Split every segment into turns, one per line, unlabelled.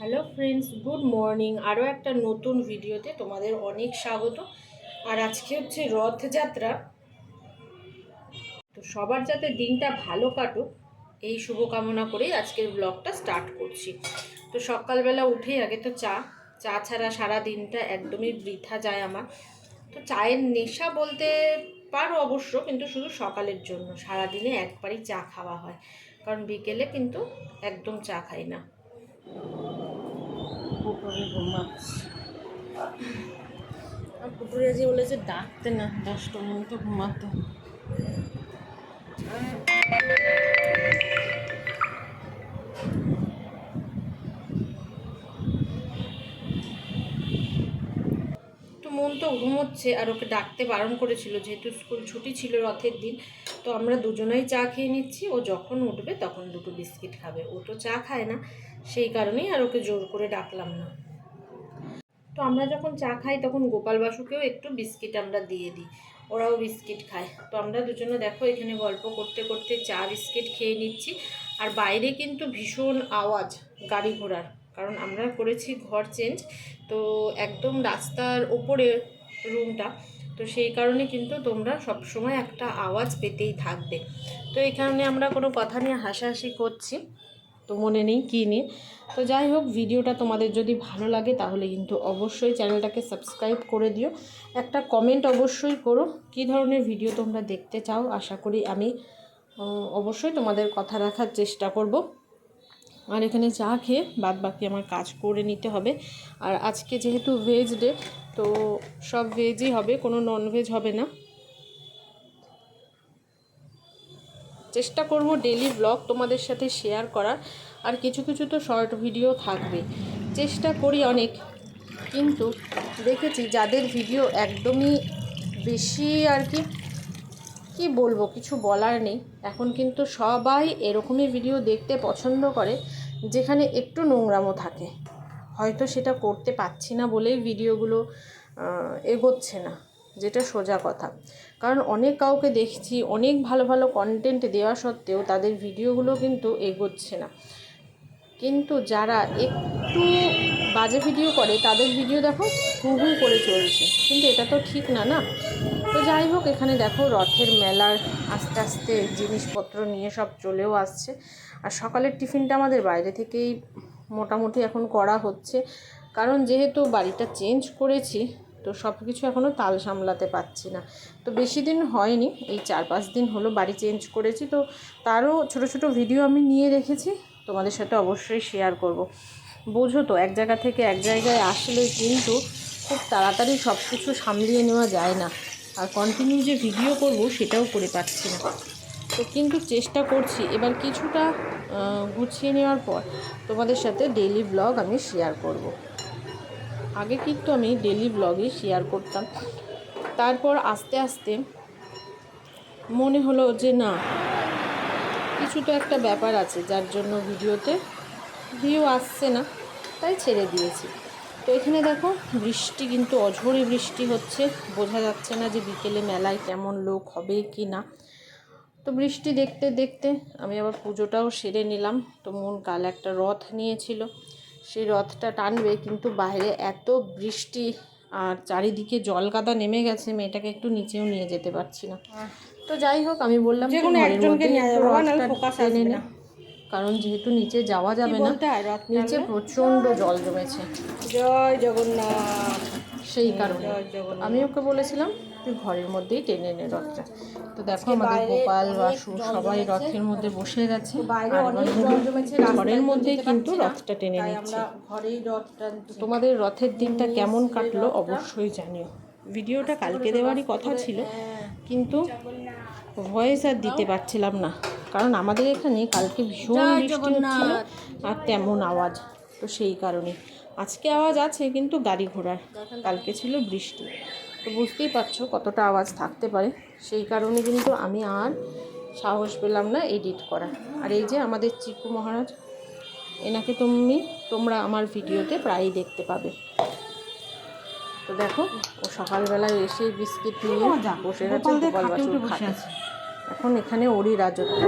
Hello friends, good morning. আরও একটা নতুন ভিডিওতে তোমাদের অনেক স্বাগত। আর আজকে হচ্ছে রথযাত্রা, তো সবার যাতে দিনটা ভালো কাটুক এই শুভকামনা করেই আজকের ব্লগটা স্টার্ট করছি। তো সকালবেলা উঠেই আগে তো চা ছাড়া সারা দিনটা একদমই বৃথা যায় আমার। তো চায়ের নেশা বলতে পারো অবশ্য, কিন্তু শুধু সকালের জন্য। সারাদিনে একবারই চা খাওয়া হয়, কারণ বিকেলে কিন্তু একদম চা খাই না। পুকুরে যে বলেছে ডাকতে না, 10টা পর্যন্ত ঘুমাতে। তো মন তো ঘুমোচ্ছে, আর ওকে ডাকতে বারণ করেছিল যেহেতু স্কুল ছুটি ছিল রথের দিন। তো আমরা দুজনেই চা খেয়ে নিচ্ছি। ও যখন উঠবে তখন দুটো বিস্কিট খাবে, ও তো চা খায় না, সেই কারণেই আর ওকে জোর করে ডাকলাম না। তো আমরা যখন চা খাই তখন গোপাল বাসুকেও একটু বিস্কিট আমরা দিয়ে দিই, ওরাও বিস্কিট খায়। তো আমরা দুজনে দেখো এখানে গল্প করতে করতে চা বিস্কিট খেয়ে নিচ্ছি। আর বাইরে কিন্তু ভীষণ আওয়াজ গাড়ি ঘোড়ার, কারণ আমরা করেছি ঘর চেঞ্জ, তো একদম রাস্তার ওপরে রুমটা। তো সেই কারণে কিন্তু তোমরা সবসময় একটা আওয়াজ পেতেই থাকবে। তো এই কারণে আমরা কোনো কথা নিয়ে হাসাহাসি করছি, তো মনে নেই কী নিয়ে। তো যাই হোক, ভিডিওটা তোমাদের যদি ভালো লাগে তাহলে কিন্তু অবশ্যই চ্যানেলটাকে সাবস্ক্রাইব করে দিও। একটা কমেন্ট অবশ্যই করো কী ধরনের ভিডিও তোমরা দেখতে চাও। আশা করি আমি অবশ্যই তোমাদের কথা রাখার চেষ্টা করব। আর এখানে চা খেয়ে বাদ বাকি আমার কাজ করে নিতে হবে। আর আজকে যেহেতু ভেজ ডে, তো সব ভেজই হবে, কোনো ননভেজ হবে না। চেষ্টা করব ডেলি ব্লগ তোমাদের সাথে শেয়ার করার, আর কিছু কিছু তো শর্ট ভিডিও থাকবে। চেষ্টা করি অনেক, কিন্তু দেখেছি যাদের ভিডিও একদমই বেশি আর কি বলবো, কিছু বলার নেই। এখন কিন্তু সবাই এরকমই ভিডিও দেখতে পছন্দ করে যেখানে একটু নোংরামো থাকে। হয়তো সেটা করতে পারছি না বলেই ভিডিওগুলো এগোচ্ছে না, যেটা সোজা কথা। কারণ অনেক কাউকে দেখছি অনেক ভালো ভালো কন্টেন্ট দেওয়া সত্ত্বেও তাদের ভিডিওগুলো কিন্তু এগোচ্ছে না। কিন্তু যারা একটু বাজে ভিডিও করে তাদের ভিডিও দেখো হু হু করে চলছে, কিন্তু এটা তো ঠিক না না। তো যাই হোক, এখানে দেখো রথের মেলার আস্তে আস্তে জিনিসপত্র নিয়ে সব চলেও আসছে। আর সকালের টিফিনটা আমাদের বাইরে থেকেই মোটামুটি এখন করা হচ্ছে, কারণ যেহেতু বাড়িটা চেঞ্জ করেছি তো সব কিছু এখনও তাল সামলাতে পারছি না। তো বেশি দিন হয়নি, এই 4-5 দিন হলো বাড়ি চেঞ্জ করেছি। তো তারও ছোট ছোট ভিডিও আমি নিয়ে রেখেছি, তোমাদের সাথে অবশ্যই শেয়ার করব। বোঝো তো, এক জায়গা থেকে এক জায়গায় আসলে কিন্তু খুব তাড়াতাড়ি সব কিছু সামলিয়ে নেওয়া যায় না। আর কন্টিনিউ যে ভিডিও করব সেটাও করে পাচ্ছি না। তো কিন্তু চেষ্টা করছি এবার কিছুটা গুছিয়ে নেওয়ার পর তোমাদের সাথে ডেইলি ব্লগ আমি শেয়ার করব। আগে কিন্তু আমি ডেইলি ব্লগই শেয়ার করতাম, তারপর আস্তে আস্তে মনে হলো যে না, কিছু তো একটা ব্যাপার আছে যার জন্য ভিডিওতে ভিউ আসছে না, তাই ছেড়ে দিয়েছি। তো এখানে দেখো বৃষ্টি, কিন্তু অঝোরে বৃষ্টি হচ্ছে, বোঝা যাচ্ছে না যে বিকেলে মেলায় কেমন লোক হবে কি না। তো বৃষ্টি দেখতে দেখতে আমি আবার পুজোটাও সেরে নিলাম। তো মন কাল একটা রথ নিয়েছিল, সেই রথটা টানবে, কিন্তু বাইরে এত বৃষ্টি আর চারিদিকে জল কাদা নেমে গেছে, মেয়েটাকে একটু নিচেও নিয়ে যেতে পারছি না। তো যাই হোক, আমি বললাম টেনে নে, কারণ যেহেতু নিচে যাওয়া যাবে না, নিচে প্রচণ্ড জল জমেছে। জয় জগন্নাথ। সেই কারণে আমি ওকে বলেছিলাম তুই ঘরের মধ্যেই টেনে নে রথটা। তো দেখো আমাদের গোপাল বাসু সবাই রথের মধ্যে বসে গেছে, ঘরের মধ্যেই কিন্তু রথটা টেনে নিচ্ছে। তোমাদের রথের দিনটা কেমন কাটলো অবশ্যই জানিও। ভিডিওটা কালকে দেওয়ারই কথা ছিল, কিন্তু ভয়েস আর দিতে পারছিলাম না, কারণ আমাদের এখানে কালকে ভীষণ বৃষ্টি হচ্ছিল আর তেমন আওয়াজ। তো সেই কারণে আজকে আওয়াজ আছে কিন্তু গাড়ি ঘোড়ার, কালকে ছিল বৃষ্টি। তো বুঝতেই পারছো কতটা আওয়াজ থাকতে পারে। সেই কারণে কিন্তু আমি আর সাহস পেলাম না এডিট করার। আর এই যে আমাদের চিকু মহারাজ, এনাকে তোমরা আমার ভিডিওতে প্রায়ই দেখতে পাবে। তো দেখো ও সকালবেলায় এসে বিস্কিট নিয়ে বসে গেছে গোপাল বাসুর খাটে। এখন এখানে ওরই রাজত্ব।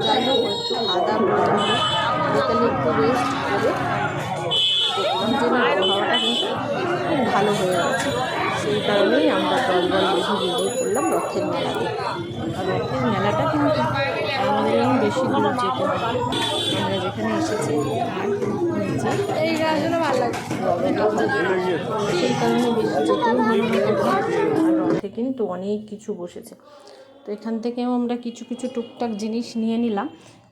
যাই হোক, একটু খাওয়া দাওয়া করে নেবো, বিকেলে একটু রেস্ট করে রথের মেলাতে। আর রথের মেলাটা কিন্তু আমাদের এখন বেশি দূর যেতে হয়, আমরা যেখানে এসেছি তার নিচে এই গাছগুলো ভালো লাগে, সেই কারণে বেশি যেতেও হয় না কোথাও। আর রথে কিন্তু অনেক কিছু বসেছে, তো এখান থেকেও আমরা কিছু কিছু টুকটাক জিনিস নিয়ে নিলাম।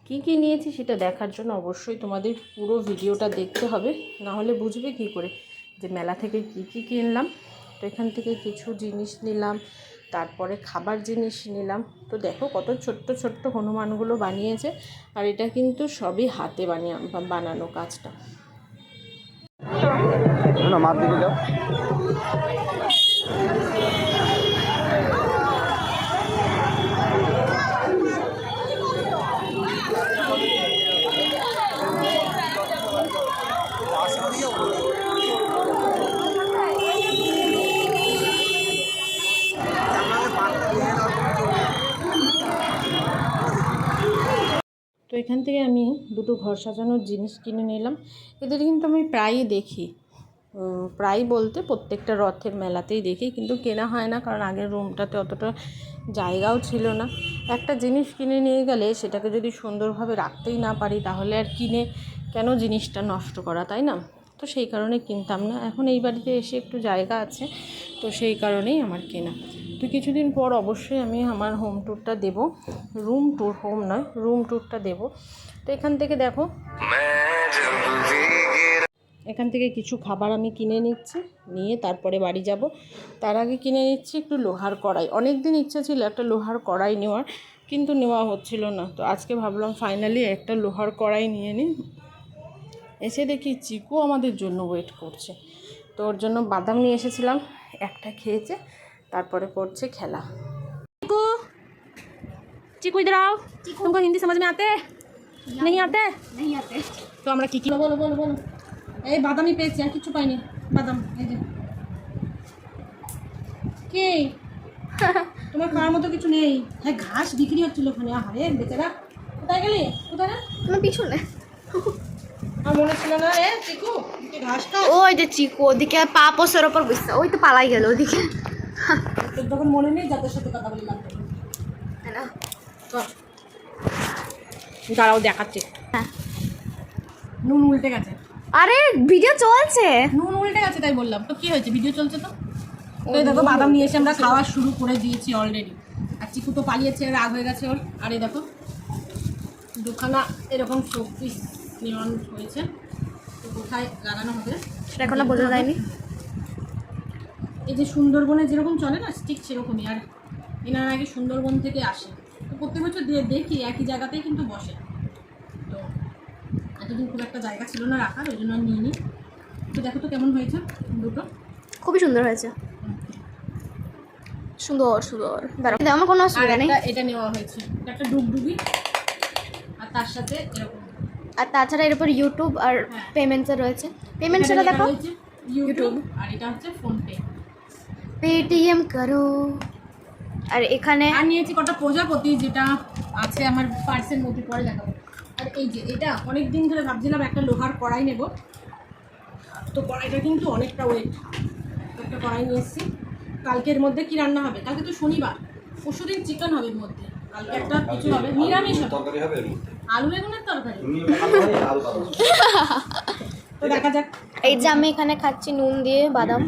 কি কি নিয়েছি সেটা দেখার জন্য অবশ্যই তোমাদের পুরো ভিডিওটা দেখতে হবে, না হলে বুঝবে কি করে যে মেলা থেকে কি কি কিনলাম। তো এখান থেকে কিছু জিনিস নিলাম, তারপরে খাবার জিনিস নিলাম। তো দেখো কত ছোট্ট ছোট্ট হনুমানগুলো বানিয়েছে, আর এটা কিন্তু সবই হাতে বানানো কাজটা। তো এখান থেকে আমি দুটো ঘর সাজানোর জিনিস কিনে নিলাম। এদের কিন্তু আমি প্রায়ই দেখি, প্রায় বলতে প্রত্যেকটা রথের মেলাতেই দেখি, কিন্তু কেনা হয় না, কারণ আগের রুমটাতে অতটা জায়গাও ছিল না। একটা জিনিস কিনে নিয়ে গেলে সেটাকে যদি সুন্দরভাবে রাখতেই না পারি, তাহলে আর কিনে কেন জিনিসটা নষ্ট করা, তাই না? তো সেই কারণে কিনতাম না। এখন এই বাড়িতে এসে একটু জায়গা আছে, তো সেই কারণেই আমার কেনা। তো কিছুদিন পর অবশ্যই আমি আমার হোম ট্যুরটা দেবো, রুম ট্যুর, হোম নয় রুম ট্যুরটা দেবো। তো এখান থেকে দেখো, এখান থেকে কিছু খাবার আমি কিনে নিচ্ছি, নিয়ে তারপরে বাড়ি যাব। তার আগে কিনে নিচ্ছি একটু লোহার কড়াই। অনেক দিন ইচ্ছা ছিল একটা লোহার কড়াই নেওয়ার, কিন্তু নেওয়া হচ্ছিল না। তো আজকে ভাবলাম ফাইনালি একটা লোহার কড়াই নিয়ে নিই। এসে দেখি চিকু আমাদের জন্য ওয়েট করছে, তো ওর জন্য বাদাম নিয়ে এসেছিলাম, একটা খেয়েছে, তারপরে করছে খেলা। चिकू चिकू इधर आओ, तुमको हिंदी समझ में आते नहीं आते? नहीं आते। तो আমরা কি কি বলো বলো বলো। এই বাদামই পেয়েছি, আর কিছু পাইনি। বাদাম এই যে কি তোমার খাওয়ার মতো কিছু নেই। হ্যাঁ ঘাস বিক্রি হচ্ছিল ওখানে, আরে বেচারা কোথায় গেলি? কোথায় না তোমার পিছনে আর মনে ছিল না রে চিকু তুই ঘাস খা।
ওই যে চিকু ওদিকে পা পোষের ওপর বসে, ওই তো পালাই গেল ওদিকে।
তোর তখন মনে নেই যাদের সাথে কথা বলি লাগবে
না।
দাঁড়াও দেখাচ্ছি।
হ্যাঁ
নুন উল্টে গেছে।
আরে ভিডিও চলছে,
নুন উল্টে গেছে তাই বললাম। তো কি হয়েছে, ভিডিও চলছে তো। তো দেখো বাদাম নিয়ে এসে আমরা খাওয়া শুরু করে দিয়েছি অলরেডি। আর চিকু তো পালিয়েছে, রাগ হয়ে গেছে ওর। আর এই দেখো দুখানা এরকম শোপিস নেওয়া হয়েছে, তো কোথায় লাগানো হবে
সেটা এখনো বোঝা যায়নি।
এই যে সুন্দরবনে যেরকম চলে না ঠিক সেরকমই। আর এনার আগে সুন্দরবন থেকে আসে, তো প্রত্যেক বছর দেখি একই জায়গাতেই কিন্তু বসে। তো এতদিন খুব একটা জায়গা ছিল না রাখার, ওই জন্য নিয়ে নিই। তো দেখো তো কেমন হয়েছে দুটো।
খুবই সুন্দর হয়েছে, সুন্দর সুন্দর। দাঁড়াও আমার কোনো অসুবিধা নেই।
এটা নেওয়া হয়েছে, এটা একটা ডুগডুগি, আর তার সাথে এরকম।
আর তাছাড়া এর উপর ইউটিউব আর পেমেন্টস রয়েছে। পেমেন্টসটা দেখো,
ইউটিউব, আর এটা হচ্ছে ফোনপে,
পেটিএম করো। আর এখানে
আর নিয়েছি কটা প্রজাপতি, যেটা আছে আমার পার্সের মধ্যে, পরে দেখাবো। আর এই যে এটা অনেক দিন ধরে ভাবছিলাম একটা লোহার কড়াই নেব, তো কড়াইটা কিন্তু অনেকটা ওয়েট। একটা কড়াই নিয়ে এসেছি। কালকের মধ্যে কি রান্না হবে? কালকে তো শনিবার, পরশুদিন চিকেন হবে এর মধ্যে, কালকে একটা কিছু হবে নিরামিষ তরকারি হবে, আলু বেগুনের তরকারি। তো দেখা যাক।
এই যে আমি এখানে খাচ্ছি নুন দিয়ে বাদাম।